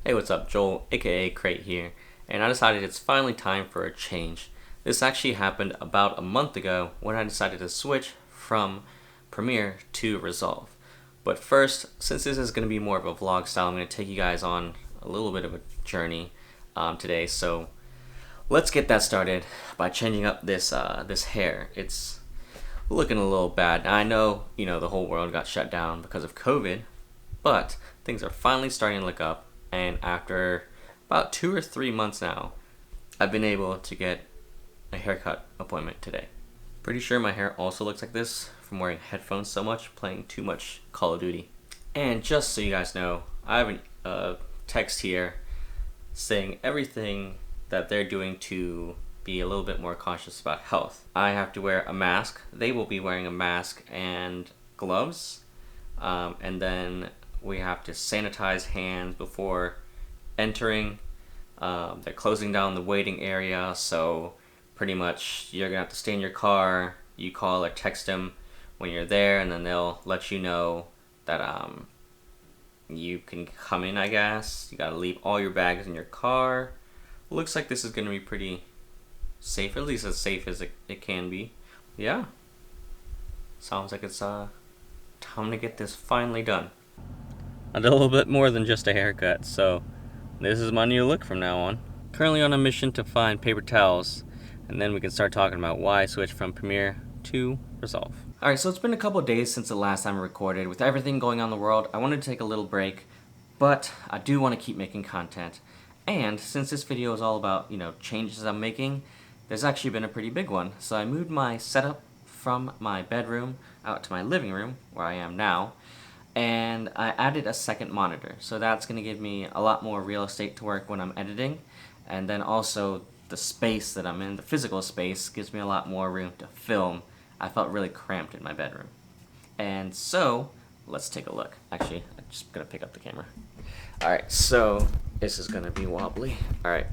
Hey, what's up? Joel, aka Crate here, and I decided it's finally time for a change. This actually happened about a month ago when I decided to switch from Premiere to Resolve. But first, since this is going to be more of a vlog style, I'm going to take you guys on a little bit of a journey today. So let's get that started by changing up this hair. It's looking a little bad. Now, I know, the whole world got shut down because of COVID, but things are finally starting to look up. And after about 2 or 3 months now, I've been able to get a haircut appointment today. Pretty sure my hair also looks like this from wearing headphones so much, playing too much Call of Duty. And just so you guys know, I have a text here saying everything that they're doing to be a little bit more cautious about health. I have to wear a mask. They will be wearing a mask and gloves. And then we have to sanitize hands before entering. They're closing down the waiting area, so pretty much you're gonna have to stay in your car. You call or text them when you're there, and then they'll let you know that you can come in, I guess. You gotta leave all your bags in your car. Looks like this is gonna be pretty safe, at least as safe as it can be. Yeah. Sounds like it's time to get this finally done. I did a little bit more than just a haircut, so this is my new look from now on. Currently on a mission to find paper towels, and then we can start talking about why I switched from Premiere to Resolve. Alright, so it's been a couple days since the last time I recorded. With everything going on in the world, I wanted to take a little break, but I do want to keep making content. And since this video is all about, changes I'm making, there's actually been a pretty big one. So I moved my setup from my bedroom out to my living room, where I am now, and I added a second monitor. So that's going to give me a lot more real estate to work when I'm editing, and then also the space that I'm in, the physical space, gives me a lot more room to film. I felt really cramped in my bedroom. And so, let's take a look. Actually, I'm just going to pick up the camera. Alright, so this is going to be wobbly. Alright.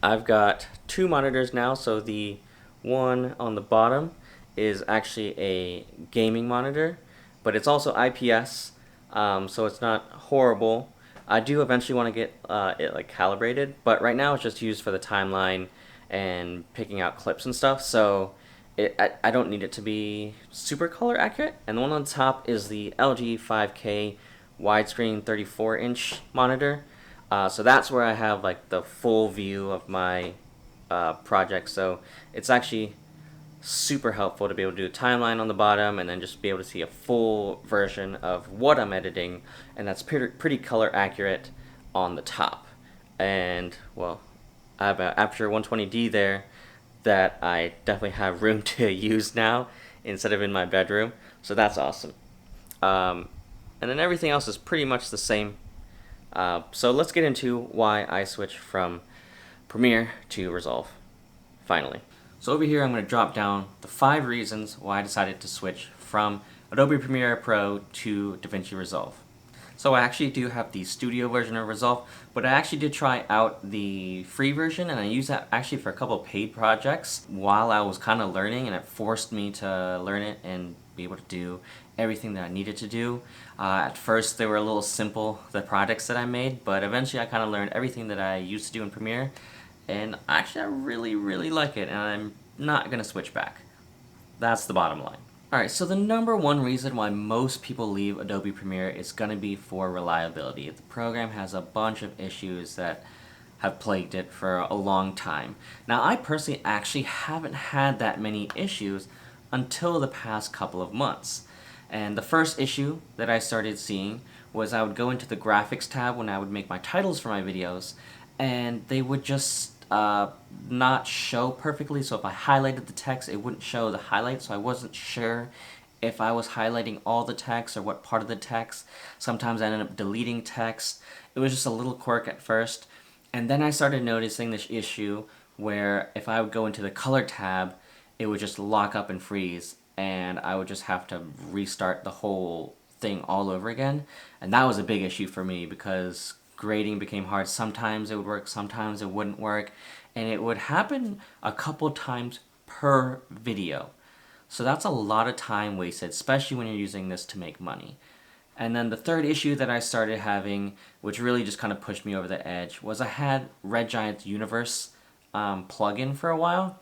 I've got 2 monitors now, so the one on the bottom is actually a gaming monitor, but it's also IPS, so it's not horrible. I do eventually want to get it calibrated, but right now it's just used for the timeline and picking out clips and stuff, so I don't need it to be super color accurate. And the one on top is the LG 5K widescreen 34-inch monitor, so that's where I have the full view of my project. So it's actually super helpful to be able to do a timeline on the bottom and then just be able to see a full version of what I'm editing, and that's pretty color accurate on the top. And well, I have an Aperture 120D there that I definitely have room to use now instead of in my bedroom, so that's awesome. And then everything else is pretty much the same. So let's get into why I switched from Premiere to Resolve, finally. So over here I'm going to drop down the 5 reasons why I decided to switch from Adobe Premiere Pro to Davinci Resolve. So I actually do have the studio version of Resolve, but I actually did try out the free version, and I used that actually for a couple of paid projects while I was kind of learning, and it forced me to learn it and be able to do everything that I needed to do. At first they were a little simple, the projects that I made, but eventually I kind of learned everything that I used to do in Premiere. And actually I really like it, and I'm not going to switch back. That's the bottom line. Alright, so the number one reason why most people leave Adobe Premiere is going to be for reliability. The program has a bunch of issues that have plagued it for a long time. Now I personally actually haven't had that many issues until the past couple of months. And the first issue that I started seeing was I would go into the graphics tab when I would make my titles for my videos, and they would just not show perfectly. So if I highlighted the text, it wouldn't show the highlight, so I wasn't sure if I was highlighting all the text or what part of the text. Sometimes I ended up deleting text. It was just a little quirk at first, and then I started noticing this issue where if I would go into the color tab, it would just lock up and freeze, and I would just have to restart the whole thing all over again. And that was a big issue for me because grading became hard. Sometimes it would work, sometimes it wouldn't work, and it would happen a couple times per video. So that's a lot of time wasted, especially when you're using this to make money. And then the third issue that I started having, which really just kind of pushed me over the edge, was I had Red Giant's Universe plugin for a while.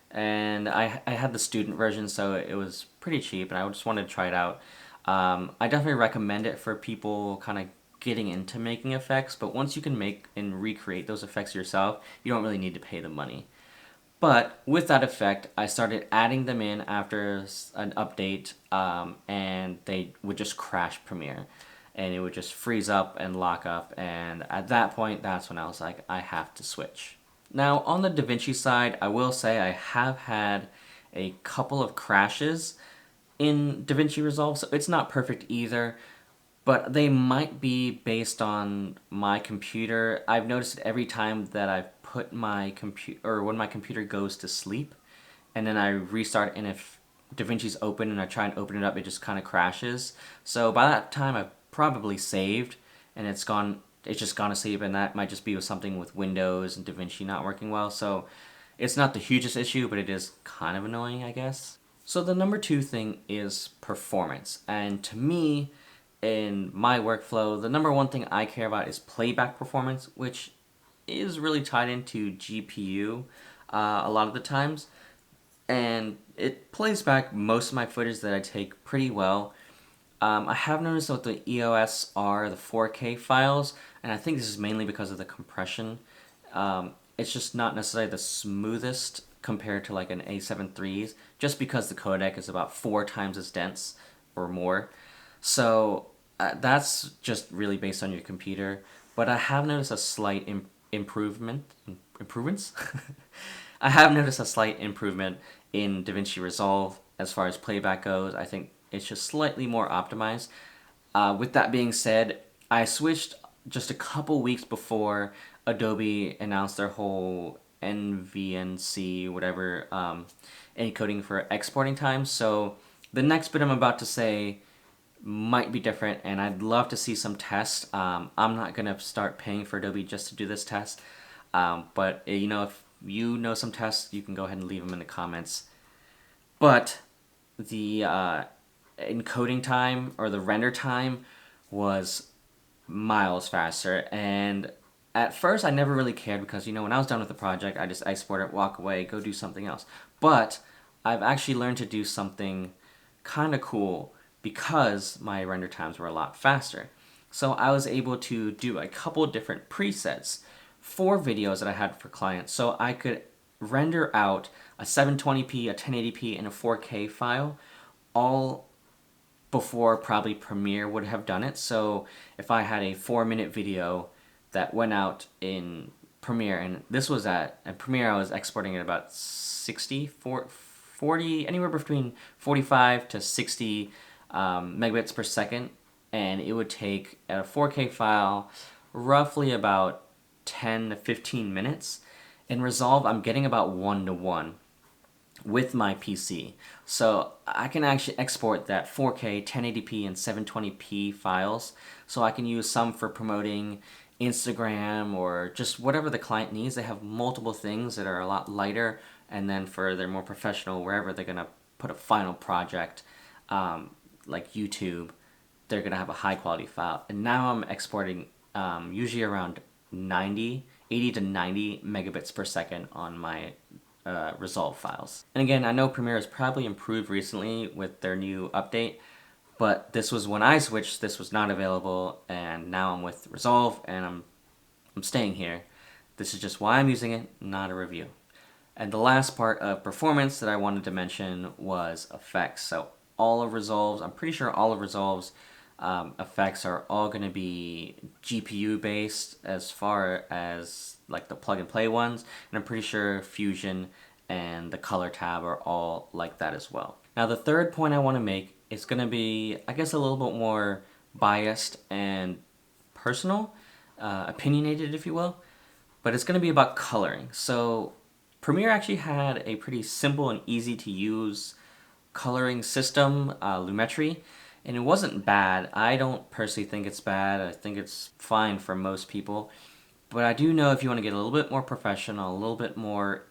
And I had the student version, so it was pretty cheap, and I just wanted to try it out. I definitely recommend it for people kind of getting into making effects, but once you can make and recreate those effects yourself, you don't really need to pay the money. But with that effect, I started adding them in after an update, and they would just crash Premiere. And it would just freeze up and lock up, and at that point, that's when I was like, I have to switch. Now, on the DaVinci side, I will say I have had a couple of crashes in DaVinci Resolve, so it's not perfect either, but they might be based on my computer. I've noticed it every time that I've put my computer, or when my computer goes to sleep, and then I restart, and if DaVinci's open and I try and open it up, it just kind of crashes. So by that time, I've probably saved, and it's just gone to sleep, and that might just be with something with Windows and DaVinci not working well. So it's not the hugest issue, but it is kind of annoying, I guess. So the number two thing is performance. And to me, in my workflow, the number one thing I care about is playback performance, which is really tied into GPU a lot of the times. And it plays back most of my footage that I take pretty well. I have noticed with the EOS R, the 4K files, and I think this is mainly because of the compression. It's just not necessarily the smoothest compared to like an A7 III's, just because the codec is about 4 times as dense or more. So that's just really based on your computer. But I have noticed a slight improvements. I have noticed a slight improvement in DaVinci Resolve as far as playback goes. I think it's just slightly more optimized. With that being said, I switched just a couple weeks before Adobe announced their whole NVNC, whatever, encoding for exporting time. So the next bit I'm about to say might be different, and I'd love to see some tests. I'm not going to start paying for Adobe just to do this test. But, if you know some tests, you can go ahead and leave them in the comments. But the encoding time or the render time was miles faster, and at first I never really cared because when I was done with the project, I just export it, walk away, go do something else. But I've actually learned to do something kind of cool because my render times were a lot faster. So I was able to do a couple different presets for videos that I had for clients, so I could render out a 720p, a 1080p, and a 4K file all before probably Premiere would have done it. So if I had a 4-minute video that went out in Premiere, and this was at Premiere, I was exporting at about 40, anywhere between 45 to 60 megabits per second, and it would take a 4K file roughly about 10 to 15 minutes. In Resolve, I'm getting about 1-to-1 with my PC. So I can actually export that 4K, 1080p, and 720p files. So I can use some for promoting Instagram or just whatever the client needs. They have multiple things that are a lot lighter, and then for their more professional, wherever they're gonna put a final project, like YouTube, they're gonna have a high quality file. And now I'm exporting usually around 80 to 90 megabits per second on my Resolve files. And again, I know Premiere has probably improved recently with their new update, but this was when I switched, this was not available, and now I'm with Resolve, and I'm staying here. This is just why I'm using it, not a review. And the last part of performance that I wanted to mention was effects. So all of Resolve's, I'm pretty sure all of Resolve's effects are all going to be GPU based as far as like the plug and play ones, and I'm pretty sure Fusion and the color tab are all like that as well. Now the third point I want to make is going to be, I guess, a little bit more biased and personal, opinionated if you will, but it's going to be about coloring. So Premiere actually had a pretty simple and easy to use coloring system, Lumetri, and it wasn't bad. I don't personally think it's bad. I think it's fine for most people. But I do know if you want to get a little bit more professional, a little bit more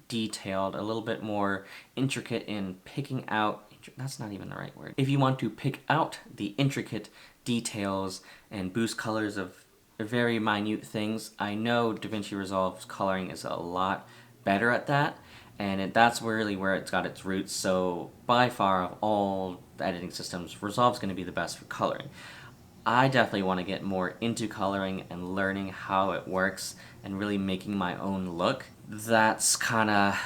detailed, a little bit more intricate in picking out, that's not even the right word. If you want to pick out the intricate details and boost colors of very minute things. I know Davinci Resolve's coloring is a lot better at that, and that's really where it's got its roots. So by far of all the editing systems, Resolve's going to be the best for coloring. I definitely want to get more into coloring and learning how it works and really making my own look. That's kind of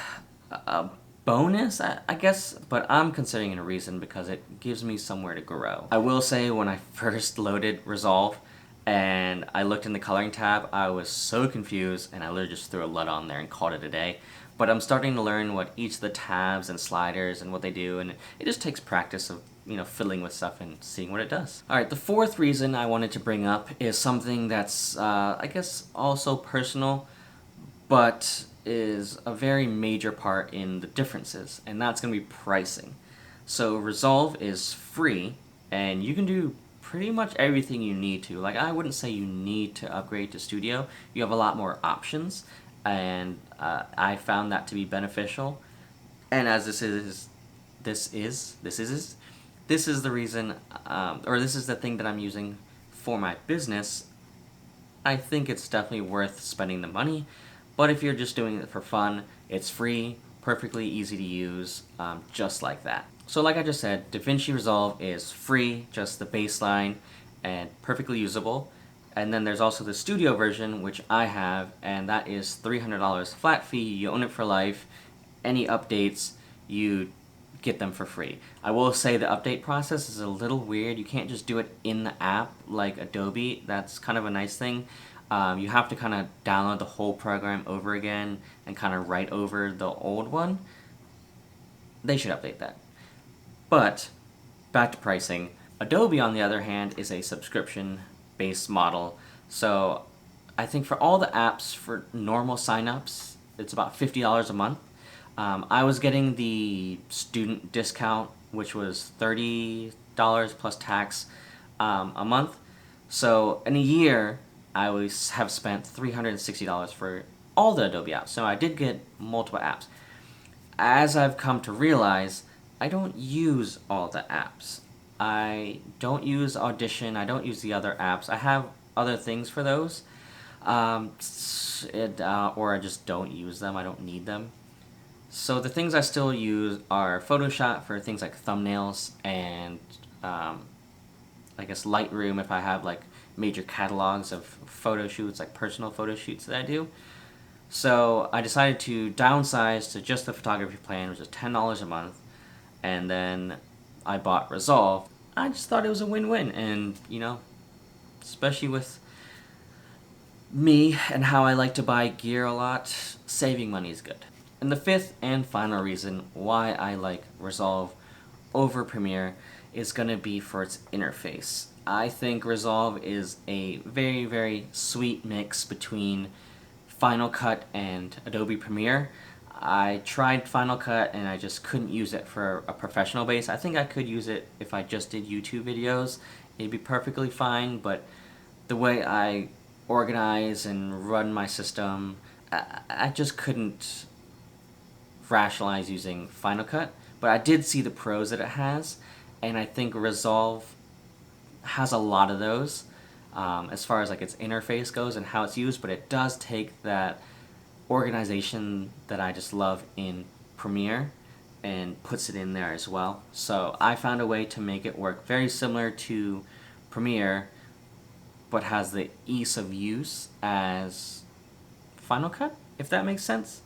a bonus, I guess, but I'm considering it a reason because it gives me somewhere to grow. I will say when I first loaded Resolve and I looked in the coloring tab, I was so confused and I literally just threw a LUT on there and called it a day. But I'm starting to learn what each of the tabs and sliders and what they do, and it just takes practice of fiddling with stuff and seeing what it does. Alright, the fourth reason I wanted to bring up is something that's, I guess, also personal, but is a very major part in the differences, and that's going to be pricing. So Resolve is free, and you can do pretty much everything you need to. Like, I wouldn't say you need to upgrade to Studio. You have a lot more options, and I found that to be beneficial. And as this is the reason, or this is the thing that I'm using for my business, I think it's definitely worth spending the money. But if you're just doing it for fun, it's free, perfectly easy to use, just like that. So like I just said, Davinci Resolve is free, just the baseline, and perfectly usable. And then there's also the Studio version, which I have, and that is $300 flat fee. You own it for life. Any updates, you get them for free. I will say the update process is a little weird. You can't just do it in the app like Adobe. That's kind of a nice thing. You have to kind of download the whole program over again and kind of write over the old one. They should update that. But back to pricing. Adobe, on the other hand, is a subscription-based model. So I think for all the apps for normal signups, it's about $50 a month. I was getting the student discount, which was $30 plus tax a month. So in a year, I always have spent $360 for all the Adobe apps. So I did get multiple apps. As I've come to realize, I don't use all the apps. I don't use Audition. I don't use the other apps. I have other things for those. Or I just don't use them. I don't need them. So the things I still use are Photoshop for things like thumbnails and I guess Lightroom if I have like major catalogs of photo shoots, like personal photo shoots that I do. So I decided to downsize to just the photography plan, which is $10 a month, and then I bought Resolve. I just thought it was a win-win, and especially with me and how I like to buy gear a lot, saving money is good. And the fifth and final reason why I like Resolve over Premiere is going to be for its interface. I think Resolve is a very, very sweet mix between Final Cut and Adobe Premiere. I tried Final Cut and I just couldn't use it for a professional base. I think I could use it if I just did YouTube videos. It'd be perfectly fine, but the way I organize and run my system, I just couldn't rationalize using Final Cut. But I did see the pros that it has, and I think Resolve has a lot of those as far as like its interface goes and how it's used, but it does take that organization that I just love in Premiere and puts it in there as well. So I found a way to make it work very similar to Premiere, but has the ease of use as Final Cut, if that makes sense.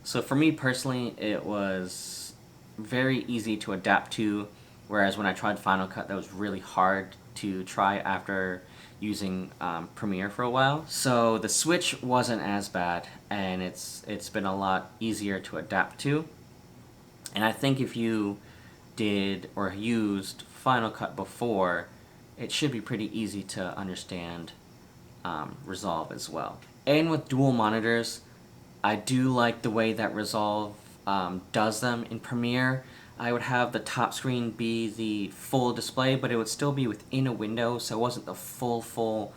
So for me personally, it was very easy to adapt to, whereas when I tried Final Cut, that was really hard to try after using Premiere for a while. So the switch wasn't as bad, and it's been a lot easier to adapt to. And I think if you did or used Final Cut before, it should be pretty easy to understand Resolve as well. And with dual monitors, I do like the way that Resolve does them in Premiere. I would have the top screen be the full display, but it would still be within a window, so it wasn't the full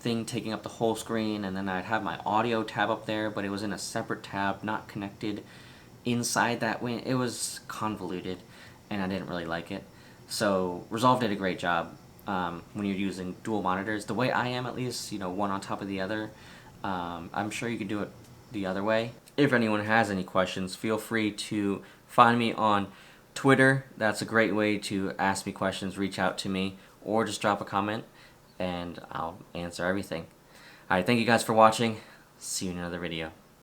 thing taking up the whole screen. And then I'd have my audio tab up there, but it was in a separate tab, not connected inside that window. It was convoluted, and I didn't really like it. So Resolve did a great job. when you're using dual monitors. The way I am, at least, one on top of the other. I'm sure you can do it the other way. If anyone has any questions, feel free to find me on Twitter. That's a great way to ask me questions, reach out to me, or just drop a comment, and I'll answer everything. Alright, thank you guys for watching. See you in another video.